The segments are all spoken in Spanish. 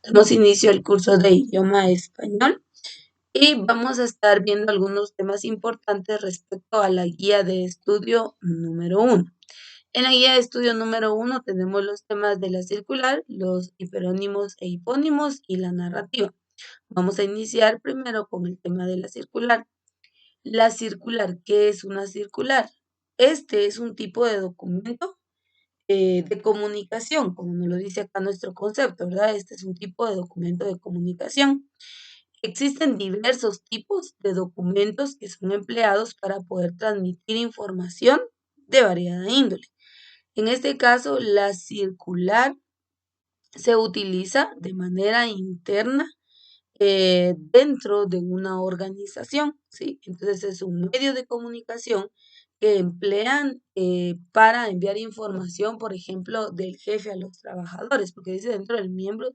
Damos inicio al curso de idioma español y vamos a estar viendo algunos temas importantes respecto a la guía de estudio número 1. En la guía de estudio número 1 tenemos los temas de la circular, los hiperónimos e hipónimos y la narrativa. Vamos a iniciar primero con el tema de la circular. La circular, ¿qué es una circular? Este es un tipo de documento de comunicación, como nos lo dice acá nuestro concepto, ¿verdad? Este es un tipo de documento de comunicación. Existen diversos tipos de documentos que son empleados para poder transmitir información de variada índole. En este caso, la circular se utiliza de manera interna dentro de una organización, ¿sí? Entonces es un medio de comunicación que emplean para enviar información, por ejemplo, del jefe a los trabajadores, porque dice dentro de los miembros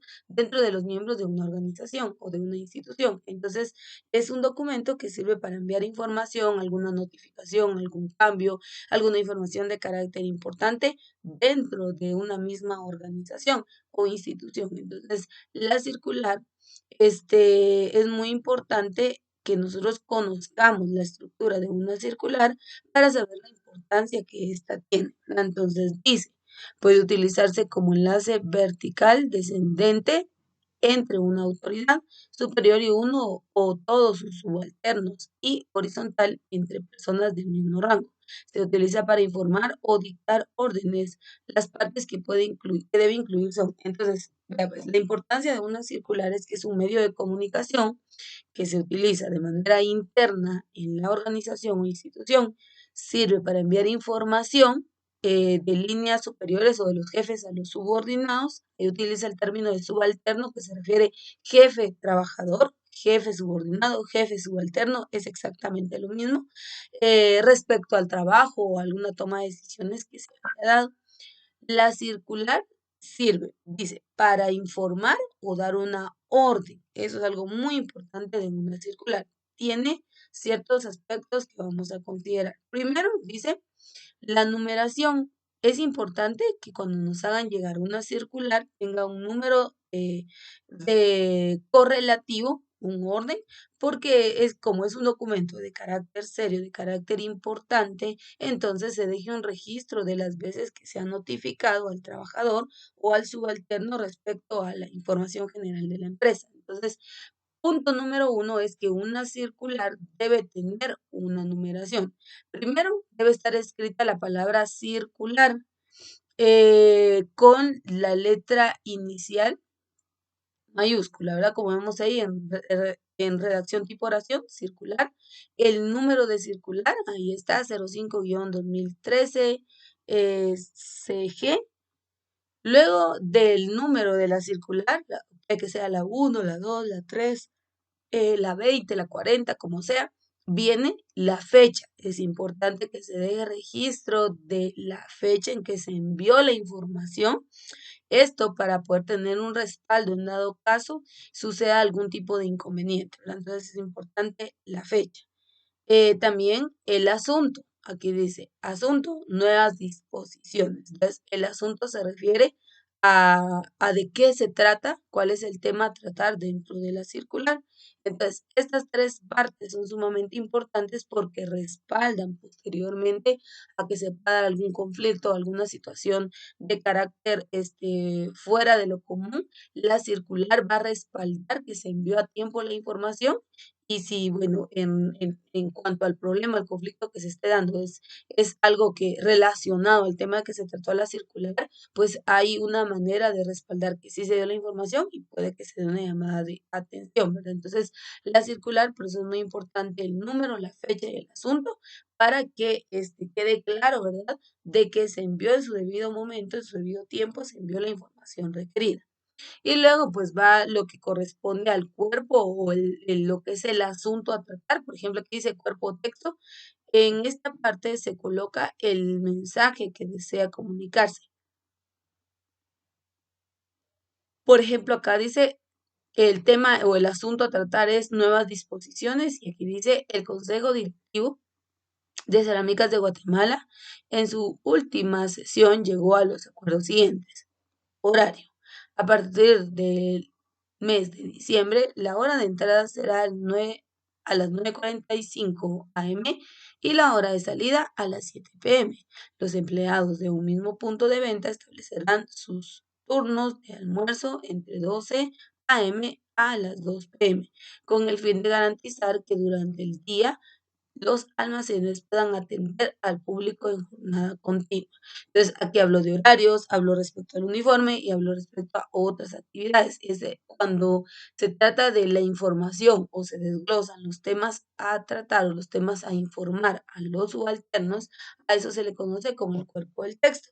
de una organización o de una institución. Entonces es un documento que sirve para enviar información, alguna notificación, algún cambio, alguna información de carácter importante dentro de una misma organización o institución. Entonces, la circular es muy importante que nosotros conozcamos la estructura de una circular para saber la importancia que ésta tiene, ¿verdad? Entonces dice, puede utilizarse como enlace vertical descendente entre una autoridad superior y uno o todos sus subalternos y horizontal entre personas del mismo rango. Se utiliza para informar o dictar órdenes. Las partes que debe incluir son, entonces, vea, pues, la importancia de una circular es que es un medio de comunicación que se utiliza de manera interna en la organización o institución, sirve para enviar información de líneas superiores o de los jefes a los subordinados, y utiliza el término de subalterno que se refiere jefe trabajador, jefe subordinado, jefe subalterno, es exactamente lo mismo, respecto al trabajo o alguna toma de decisiones que se haya dado. La circular sirve, dice, para informar o dar una orden. Eso es algo muy importante de una circular. Tiene ciertos aspectos que vamos a considerar. Primero, dice, la numeración. Es importante que cuando nos hagan llegar una circular tenga un número de correlativo, un orden, porque es como es un documento de carácter serio, de carácter importante, entonces se deje un registro de las veces que se ha notificado al trabajador o al subalterno respecto a la información general de la empresa. Entonces, punto número 1 es que una circular debe tener una numeración. Primero, debe estar escrita la palabra circular con la letra inicial mayúscula, ¿verdad? Como vemos ahí en redacción tipo oración, circular. El número de circular, ahí está, 05-2013, CG. Luego del número de la circular, que sea la 1, la 2, la 3, la 20, la 40, como sea, viene la fecha. Es importante que se dé registro de la fecha en que se envió la información. Esto para poder tener un respaldo en dado caso suceda algún tipo de inconveniente, ¿verdad? Entonces es importante la fecha. También el asunto. Aquí dice asunto, nuevas disposiciones. Entonces, el asunto se refiere a de qué se trata, cuál es el tema a tratar dentro de la circular. Entonces, estas tres partes son sumamente importantes porque respaldan posteriormente a que se pueda dar algún conflicto, alguna situación de carácter fuera de lo común. La circular va a respaldar que se envió a tiempo la información y si, bueno, en cuanto al problema, al conflicto que se esté dando, es algo que relacionado al tema que se trató a la circular, pues hay una manera de respaldar que sí se dio la información y puede que se dé una llamada de atención, ¿verdad? Entonces, la circular, por eso es muy importante el número, la fecha y el asunto, para que quede claro, ¿verdad? De que se envió en su debido momento, en su debido tiempo, se envió la información requerida. Y luego pues va lo que corresponde al cuerpo o lo que es el asunto a tratar. Por ejemplo, aquí dice cuerpo texto. En esta parte se coloca el mensaje que desea comunicarse. Por ejemplo, acá dice el tema o el asunto a tratar es nuevas disposiciones y aquí dice el Consejo Directivo de Cerámicas de Guatemala en su última sesión llegó a los acuerdos siguientes. Horario. A partir del mes de diciembre, la hora de entrada será a las 9:45 am y la hora de salida a las 7 p.m. Los empleados de un mismo punto de venta establecerán sus turnos de almuerzo entre 12 am a las 2 p.m. con el fin de garantizar que durante el día los almacenes puedan atender al público en jornada continua. Entonces, aquí hablo de horarios, hablo respecto al uniforme y hablo respecto a otras actividades. Cuando se trata de la información o se desglosan los temas a tratar o los temas a informar a los subalternos, a eso se le conoce como el cuerpo del texto.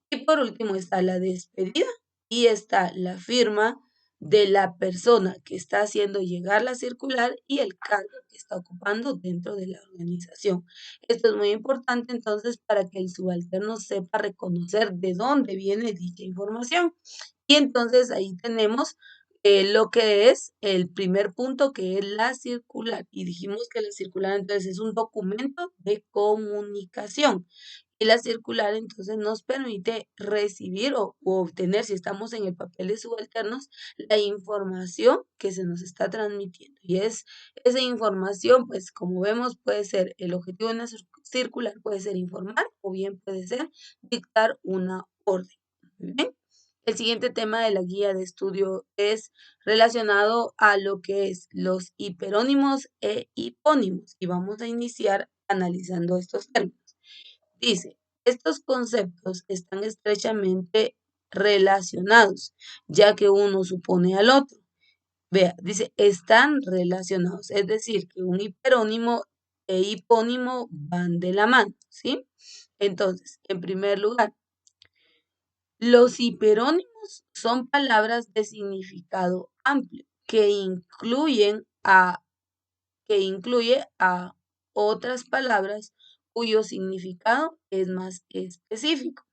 Y por último está la despedida y está la firma de la persona que está haciendo llegar la circular y el cargo que está ocupando dentro de la organización. Esto es muy importante entonces para que el subalterno sepa reconocer de dónde viene dicha información. Y entonces ahí tenemos lo que es el primer punto, que es la circular. Y dijimos que la circular entonces es un documento de comunicación. Y la circular entonces nos permite recibir o obtener, si estamos en el papel de subalternos, la información que se nos está transmitiendo. Y esa información, pues como vemos, puede ser el objetivo de una circular, puede ser informar o bien puede ser dictar una orden. Muy bien. El siguiente tema de la guía de estudio es relacionado a lo que es los hiperónimos e hipónimos. Y vamos a iniciar analizando estos términos. Dice, estos conceptos están estrechamente relacionados, ya que uno supone al otro. Vea, dice, están relacionados, es decir, que un hiperónimo e hipónimo van de la mano, ¿sí? Entonces, en primer lugar, los hiperónimos son palabras de significado amplio que incluye a otras palabras cuyo significado es más específico,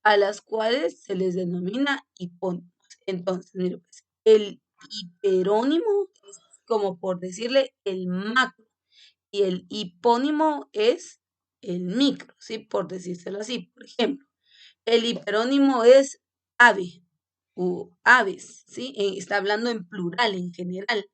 a las cuales se les denomina hipónimos. Entonces, mire, pues, el hiperónimo es como por decirle el macro y el hipónimo es el micro, ¿sí? Por decírselo así. Por ejemplo, el hiperónimo es ave o aves, ¿sí? Está hablando en plural, en general,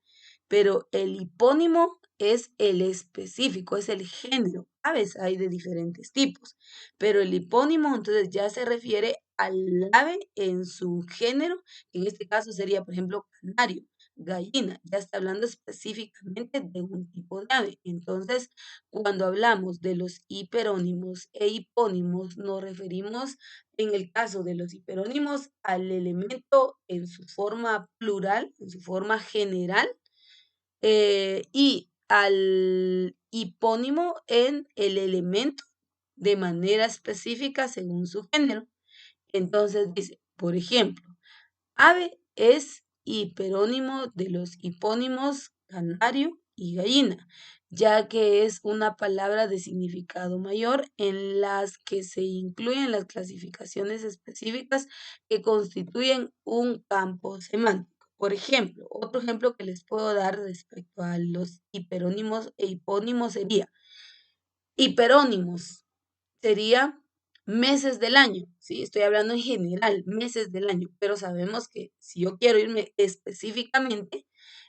pero el hipónimo es el específico, es el género. Aves hay de diferentes tipos, pero el hipónimo entonces ya se refiere al ave en su género, en este caso sería, por ejemplo, canario, gallina, ya está hablando específicamente de un tipo de ave. Entonces, cuando hablamos de los hiperónimos e hipónimos, nos referimos en el caso de los hiperónimos al elemento en su forma plural, en su forma general, y al hipónimo en el elemento de manera específica según su género. Entonces dice, por ejemplo, ave es hiperónimo de los hipónimos canario y gallina, ya que es una palabra de significado mayor en las que se incluyen las clasificaciones específicas que constituyen un campo semántico. Por ejemplo, otro ejemplo que les puedo dar respecto a los hiperónimos e hipónimos sería hiperónimos sería meses del año, ¿sí? Estoy hablando en general, meses del año, pero sabemos que si yo quiero irme específicamente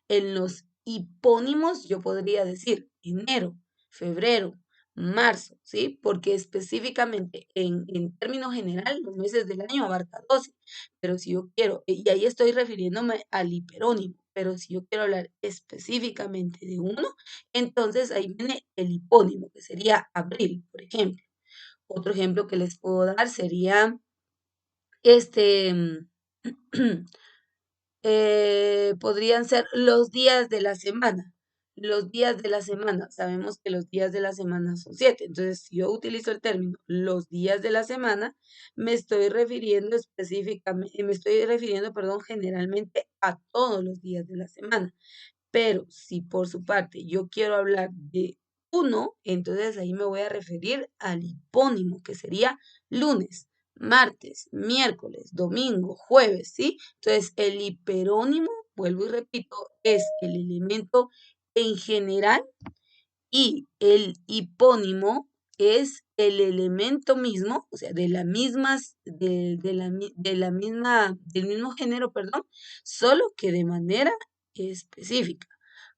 en los hipónimos, yo podría decir enero, febrero, marzo, ¿sí? Porque específicamente en términos general, los meses del año abarca 12, pero si yo quiero, y ahí estoy refiriéndome al hiperónimo, pero si yo quiero hablar específicamente de uno, entonces ahí viene el hipónimo, que sería abril, por ejemplo. Otro ejemplo que les puedo dar sería este, podrían ser los días de la semana. Los días de la semana, sabemos que los días de la semana son 7. Entonces, si yo utilizo el término los días de la semana, me estoy refiriendo específicamente, perdón, generalmente a todos los días de la semana. Pero si por su parte yo quiero hablar de uno, entonces ahí me voy a referir al hipónimo, que sería lunes, martes, miércoles, domingo, jueves, ¿sí? Entonces el hiperónimo, vuelvo y repito, es el elemento en general y el hipónimo es el elemento mismo, o sea, de la mismas, de la misma, del mismo género, perdón, solo que de manera específica.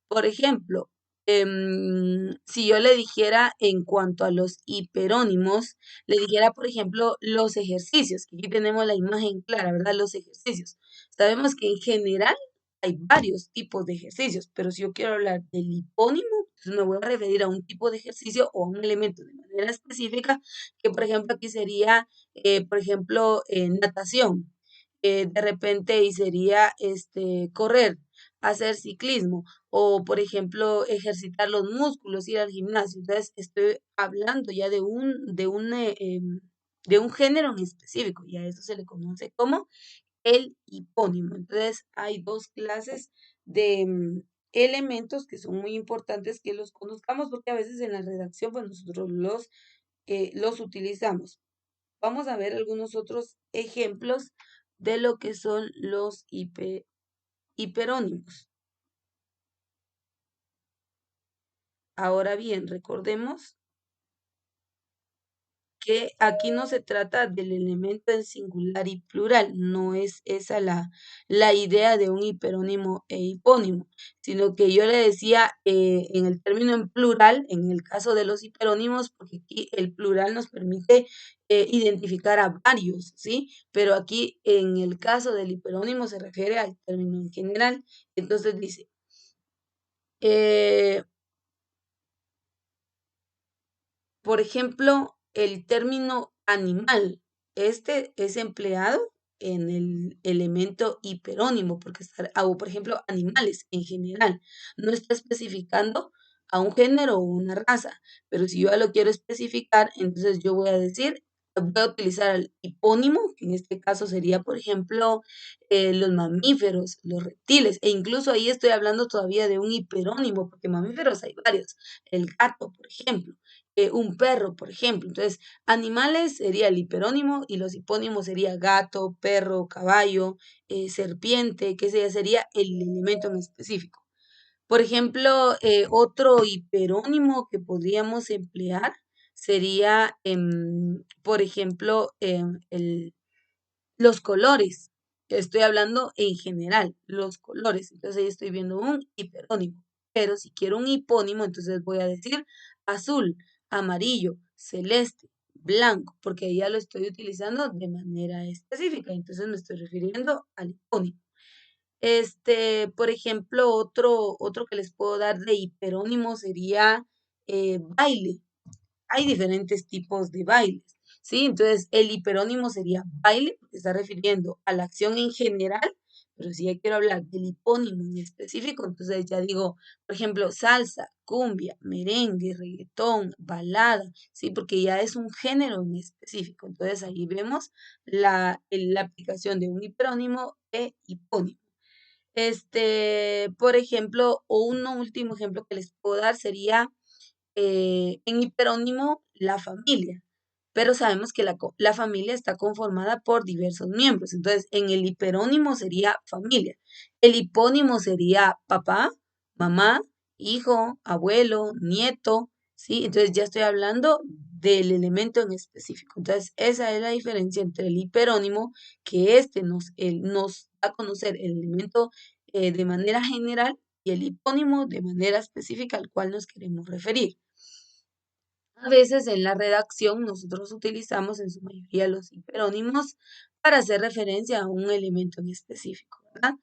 Por ejemplo, si yo le dijera en cuanto a los hiperónimos, le dijera, por ejemplo, los ejercicios, que aquí tenemos la imagen clara, ¿verdad? Los ejercicios. Sabemos que en general hay varios tipos de ejercicios, pero si yo quiero hablar del hipónimo, entonces me voy a referir a un tipo de ejercicio o a un elemento de manera específica, que por ejemplo aquí sería, por ejemplo, natación. De repente y sería correr, hacer ciclismo o, por ejemplo, ejercitar los músculos, ir al gimnasio. Entonces, estoy hablando ya de un género en específico y a eso se le conoce como el hipónimo. Entonces, hay dos clases de elementos que son muy importantes que los conozcamos porque a veces en la redacción pues nosotros los utilizamos. Vamos a ver algunos otros ejemplos de lo que son los hiperónimos. Ahora bien, recordemos que aquí no se trata del elemento en singular y plural, no es esa la idea de un hiperónimo e hipónimo, sino que yo le decía en el término en plural, en el caso de los hiperónimos, porque aquí el plural nos permite identificar a varios, ¿sí? Pero aquí en el caso del hiperónimo se refiere al término en general. Entonces dice, eh, por ejemplo, el término animal, este es empleado en el elemento hiperónimo, porque está, o por ejemplo, animales en general, no está especificando a un género o una raza, pero si yo ya lo quiero especificar, entonces yo voy a decir, voy a utilizar el hipónimo, que en este caso sería, por ejemplo, los mamíferos, los reptiles, e incluso ahí estoy hablando todavía de un hiperónimo, porque mamíferos hay varios, el gato, por ejemplo un perro, por ejemplo. Entonces, animales sería el hiperónimo y los hipónimos sería gato, perro, caballo, serpiente, que ese ya sería el elemento en específico. Por ejemplo, otro hiperónimo que podríamos emplear sería, por ejemplo, los colores. Estoy hablando en general, los colores. Entonces ahí estoy viendo un hiperónimo. Pero si quiero un hipónimo, entonces voy a decir azul, amarillo, celeste, blanco, porque ahí ya lo estoy utilizando de manera específica. Entonces me estoy refiriendo al hipónimo. Por ejemplo, otro que les puedo dar de hiperónimo sería baile. Hay diferentes tipos de bailes, ¿sí? Entonces, el hiperónimo sería baile, porque está refiriendo a la acción en general, pero si ya quiero hablar del hipónimo en específico, entonces ya digo, por ejemplo, salsa, cumbia, merengue, reggaetón, balada, ¿sí? Porque ya es un género en específico. Entonces, ahí vemos la aplicación de un hiperónimo e hipónimo. Por ejemplo, o un último ejemplo que les puedo dar sería en hiperónimo la familia, pero sabemos que la familia está conformada por diversos miembros. Entonces, en el hiperónimo sería familia. El hipónimo sería papá, mamá, hijo, abuelo, nieto, ¿sí? Entonces ya estoy hablando del elemento en específico. Entonces, esa es la diferencia entre el hiperónimo, que nos da a conocer el elemento de manera general y el hipónimo de manera específica al cual nos queremos referir. A veces en la redacción nosotros utilizamos en su mayoría los hiperónimos para hacer referencia a un elemento en específico, ¿verdad?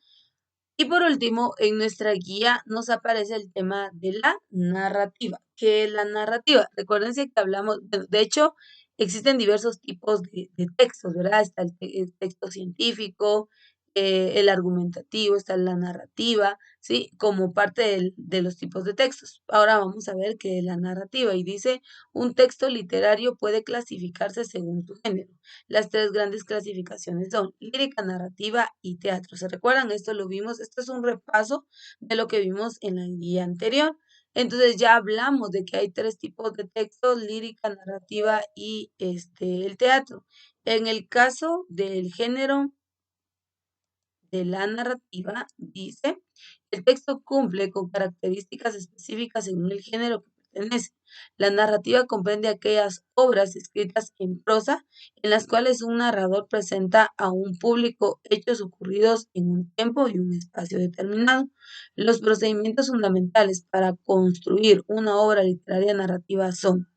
Y por último, en nuestra guía nos aparece el tema de la narrativa. ¿Qué es la narrativa? Recuérdense que hablamos, bueno, de hecho, existen diversos tipos de textos, ¿verdad? Está el texto científico, el argumentativo, está la narrativa, ¿sí? Como parte de los tipos de textos. Ahora vamos a ver qué es la narrativa y dice, un texto literario puede clasificarse según su género. Las tres grandes clasificaciones son lírica, narrativa y teatro. ¿Se recuerdan? Esto lo vimos, esto es un repaso de lo que vimos en la guía anterior. Entonces ya hablamos de que hay tres tipos de textos, lírica, narrativa y el teatro. En el caso del género de la narrativa, dice, el texto cumple con características específicas según el género que pertenece. La narrativa comprende aquellas obras escritas en prosa en las cuales un narrador presenta a un público hechos ocurridos en un tiempo y un espacio determinado. Los procedimientos fundamentales para construir una obra literaria narrativa son: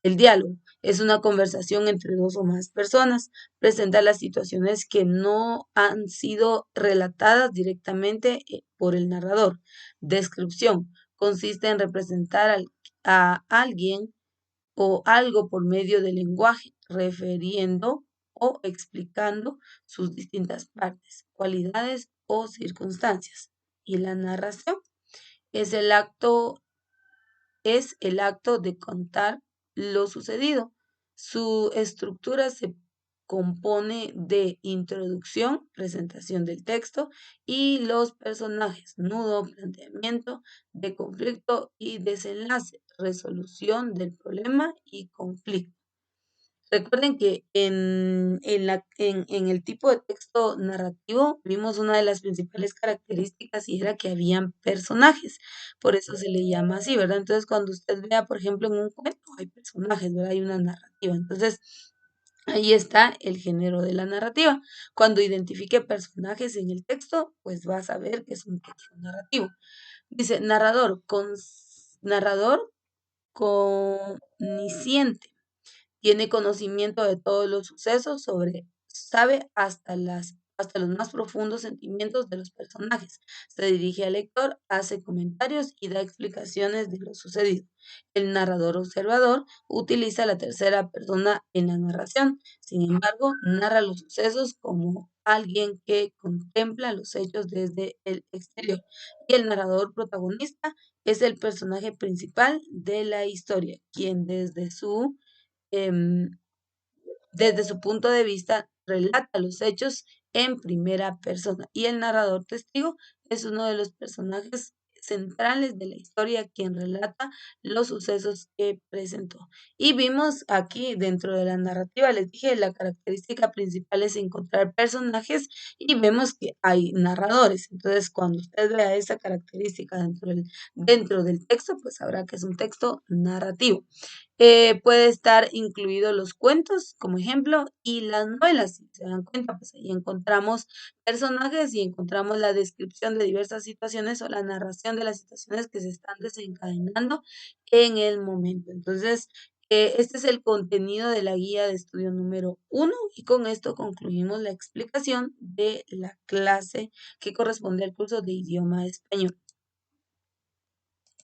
el diálogo es una conversación entre dos o más personas, presenta las situaciones que no han sido relatadas directamente por el narrador. Descripción consiste en representar a alguien o algo por medio del lenguaje, refiriendo o explicando sus distintas partes, cualidades o circunstancias. Y la narración es el acto de contar lo sucedido. Su estructura se compone de introducción, presentación del texto y los personajes, nudo, planteamiento de conflicto y desenlace, resolución del problema y conflicto. Recuerden que en el tipo de texto narrativo vimos una de las principales características y era que habían personajes, por eso se le llama así, ¿verdad? Entonces, cuando usted vea, por ejemplo, en un cuento hay personajes, ¿verdad? Hay una narrativa. Entonces, ahí está el género de la narrativa. Cuando identifique personajes en el texto, pues va a saber que es un texto narrativo. Dice, narrador omnisciente, tiene conocimiento de todos los sucesos, sabe hasta los más profundos sentimientos de los personajes. Se dirige al lector, hace comentarios y da explicaciones de lo sucedido. El narrador observador utiliza la tercera persona en la narración. Sin embargo, narra los sucesos como alguien que contempla los hechos desde el exterior. Y el narrador protagonista es el personaje principal de la historia, quien em, desde su punto de vista relata los hechos en primera persona. Y el narrador testigo es uno de los personajes centrales de la historia, quien relata los sucesos que presentó. Y vimos aquí dentro de la narrativa, les dije, la característica principal es encontrar personajes y vemos que hay narradores. Entonces, cuando usted vea esa característica dentro del texto, pues sabrá que es un texto narrativo. Puede estar incluido los cuentos, como ejemplo, y las novelas. Si se dan cuenta, pues ahí encontramos personajes y encontramos la descripción de diversas situaciones o la narración de las situaciones que se están desencadenando en el momento. Entonces, este es el contenido de la guía de estudio número 1 y con esto concluimos la explicación de la clase que corresponde al curso de idioma español.